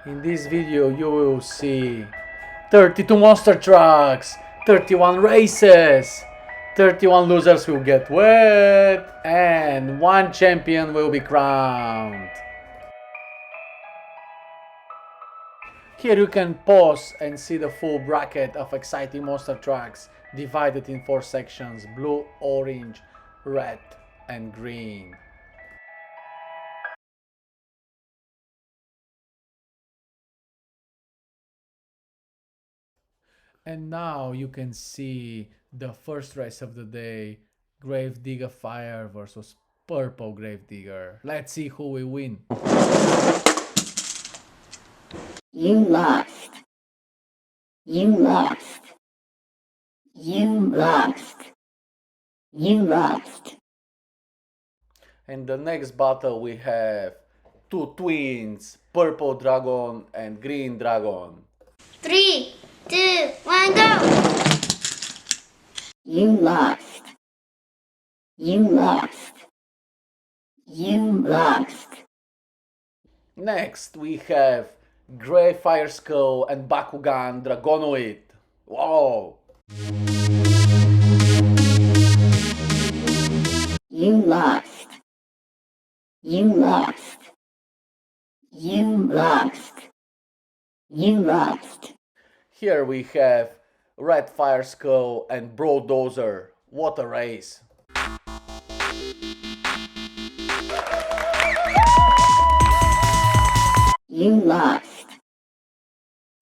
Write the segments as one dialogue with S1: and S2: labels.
S1: In this video you will see 32 monster trucks, 31 races, 31 losers will get wet, and 1 champion will be crowned. Here you can pause and see the full bracket of exciting monster trucks divided in 4 sections: blue, orange, red and green. And now you can see the first race of the day, Gravedigger Fire versus Purple Gravedigger. Let's see who will win.
S2: You lost. You lost. You lost. You lost.
S1: In the next battle we have 2 twins, Purple Dragon and Green Dragon.
S3: 3, 2, 1, go!
S2: You lost. You lost. You lost.
S1: Next we have Grey Fire Skull and Bakugan Dragonoid. Wow!
S2: You lost. You lost. You lost. You lost.
S1: Here we have Red Fire Skull and Brodozer. What a race!
S2: You lost.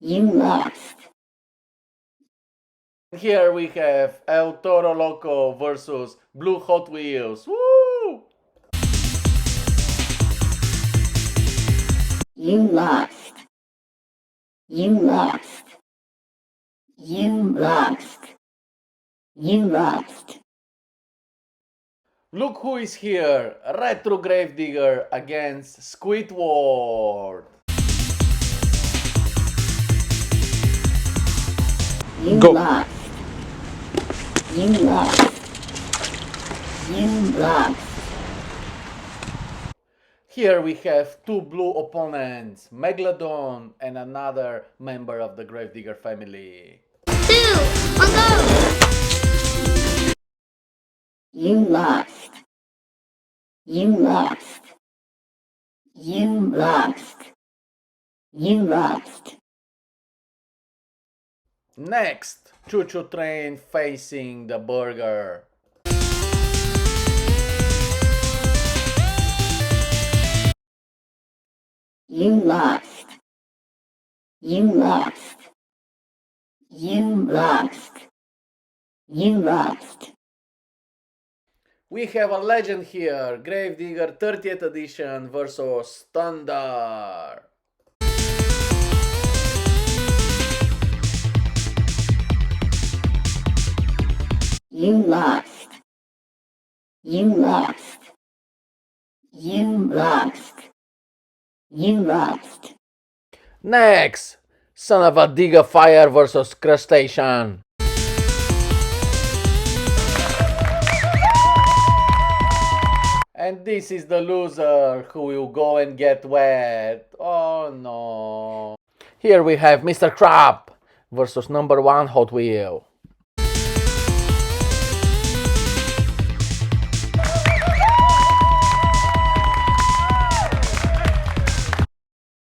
S2: You lost.
S1: Here we have El Toro Loco versus Blue Hot Wheels. Woo!
S2: You lost. You lost. You lost. You lost.
S1: Look who is here! Retro Gravedigger against Squidward.
S2: You
S1: Go.
S2: lost. You lost. You lost.
S1: Here we have 2 blue opponents, Megalodon and another member of the Gravedigger family.
S3: 2, 1, go!
S2: You lost. You lost. You lost. You lost.
S1: Next, Choo Choo Train facing the Burger.
S2: You lost. You lost. You lost. You lost.
S1: We have a legend here, Gravedigger 30th edition versus Thunder.
S2: You lost. You lost. You lost. You lost.
S1: Next, Son of a Digger Fire versus Crustacean. And this is the loser who will go and get wet. Oh no. Here we have Mr. Crab versus number 1 Hot Wheel.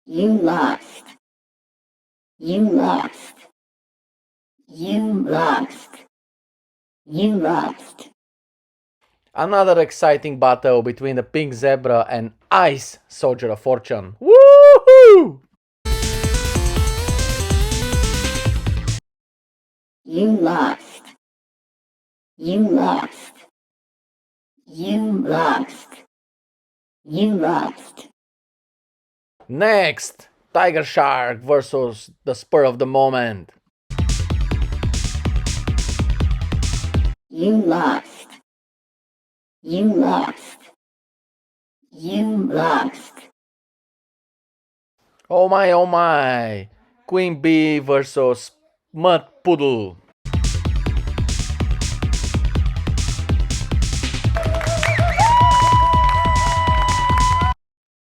S2: You lost. You lost. You lost. You lost.
S1: Another exciting battle between the Pink Zebra and Ice Soldier of Fortune. Woohoo!
S2: You lost. You lost. You lost. You lost.
S1: Next, Tiger Shark versus the Spur of the Moment.
S2: You lost. You lost. You lost.
S1: Oh my, Queen Bee versus Mud Poodle.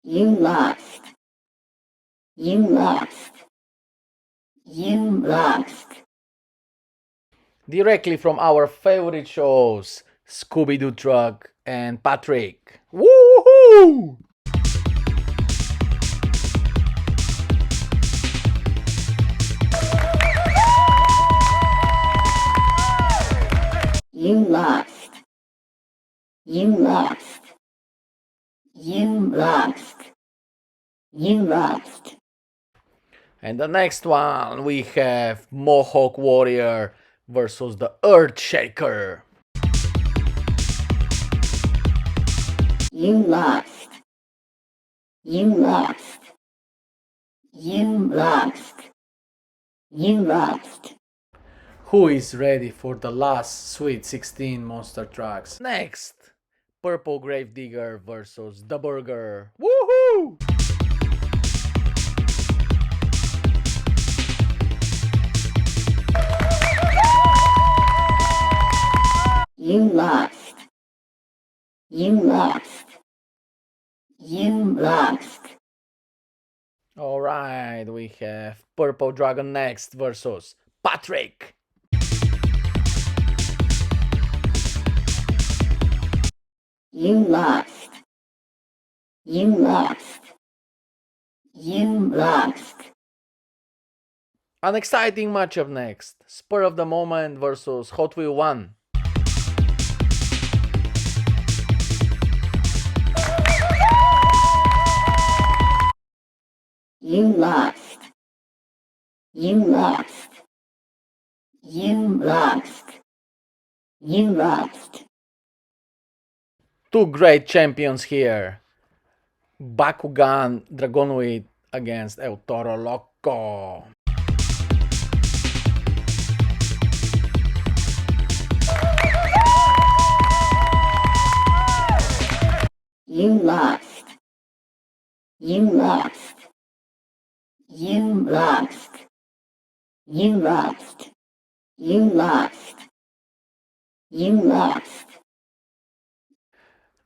S2: You lost. You lost. You lost.
S1: Directly from our favorite shows, Scooby-Doo Truck and Patrick. Woohoo!
S2: You lost. You lost. You lost. You lost.
S1: And the next one we have Mohawk Warrior versus the Earthshaker.
S2: You lost. You lost. You lost. You lost.
S1: Who is ready for the last Sweet 16 monster trucks? Next, Purple Gravedigger versus the Burger. Woohoo!
S2: You lost. You lost. You lost.
S1: Alright, we have Purple Dragon next versus Patrick.
S2: You lost. You lost. You lost.
S1: An exciting matchup next. Spur of the Moment versus Hot Wheel 1.
S2: You lost. You lost. You lost. You lost.
S1: Two great champions here. Bakugan Dragonoid against El Toro Loco.
S2: You lost. You lost. You lost. You lost. You lost. You lost.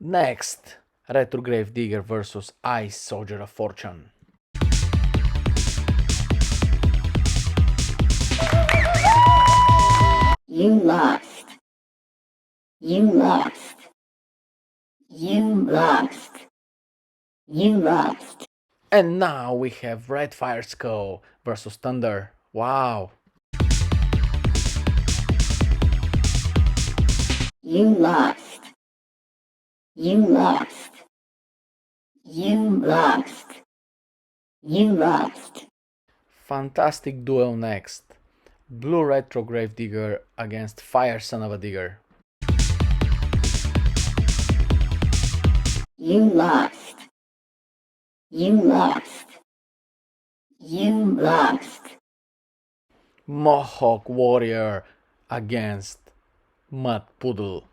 S1: Next, Retro Gravedigger versus Ice Soldier of Fortune.
S2: You lost. You lost. You lost. You lost.
S1: And now we have Red Fire Skull versus Thunder. Wow.
S2: You lost. You lost. You lost. You lost.
S1: Fantastic duel next. Blue Retro Gravedigger against Fire Son of a Digger.
S2: You lost. You lost. You lost.
S1: Mohawk Warrior against Mud Poodle.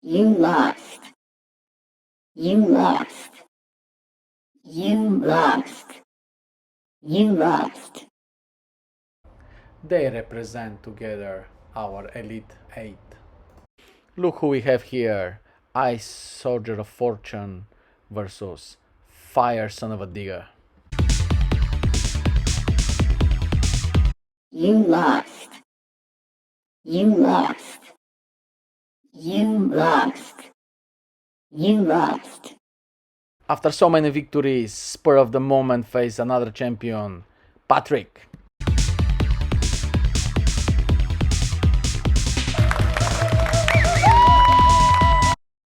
S2: You lost. You lost. You lost. You lost.
S1: They represent together our Elite 8. Look who we have here. Ice Soldier of Fortune versus Fire Son of a Digger.
S2: You lost. You lost. You lost. You lost.
S1: After so many victories, Spur of the Moment face another champion, Patrick.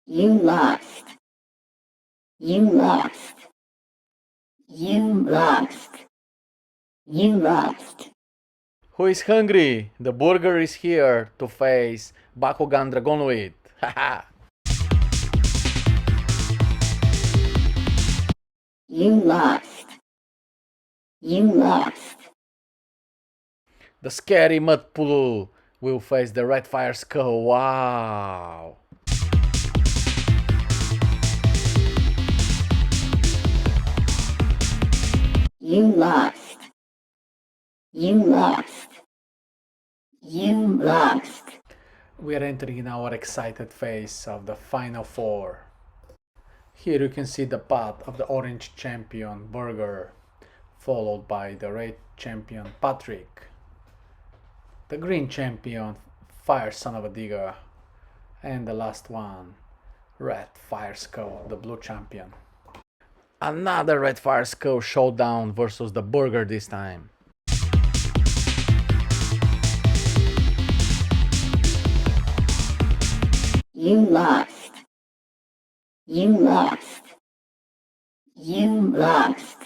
S2: You lost. You lost. You lost. You lost.
S1: Who is hungry? The Burger is here to face Bakugan Dragonoid. Haha.
S2: You lost. You lost.
S1: The scary Mud Poodle will face the Red Fire Skull. Wow.
S2: You lost. You lost. You lost.
S1: We are entering in our excited phase of the Final Four. Here you can see the path of the orange champion Burger, followed by the red champion Patrick, the green champion Fire Son of a Digger, and the last one, Red Fire Skull, the blue champion. Another Red Fire Skull showdown versus the Burger this time.
S2: You lost. You lost. You lost.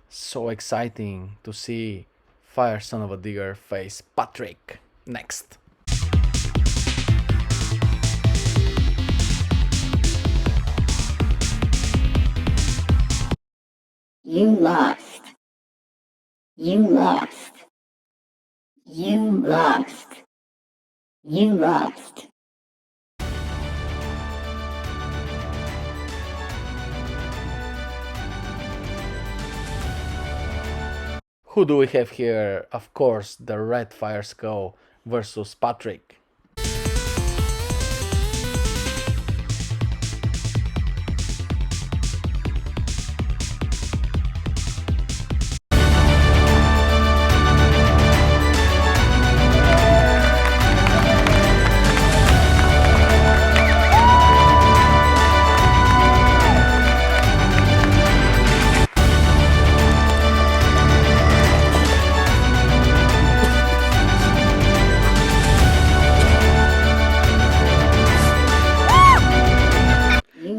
S1: So exciting to see Fire Son of a Digger face Patrick next.
S2: You lost. You lost. You lost. You lost.
S1: Who do we have here? Of course, the Red Fire Skull versus Patrick.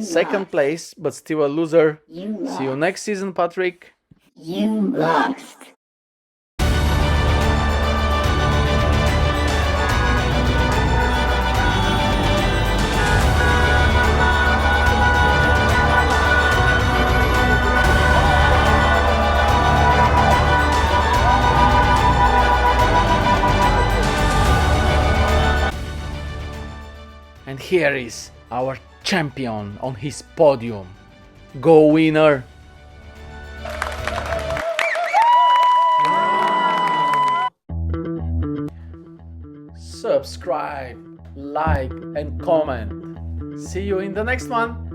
S1: Second place, but still a loser.
S2: You lost.
S1: See you next season, Patrick.
S2: You lost.
S1: And here is our champion on his podium. Go winner! Subscribe, like and comment. See you in the next one.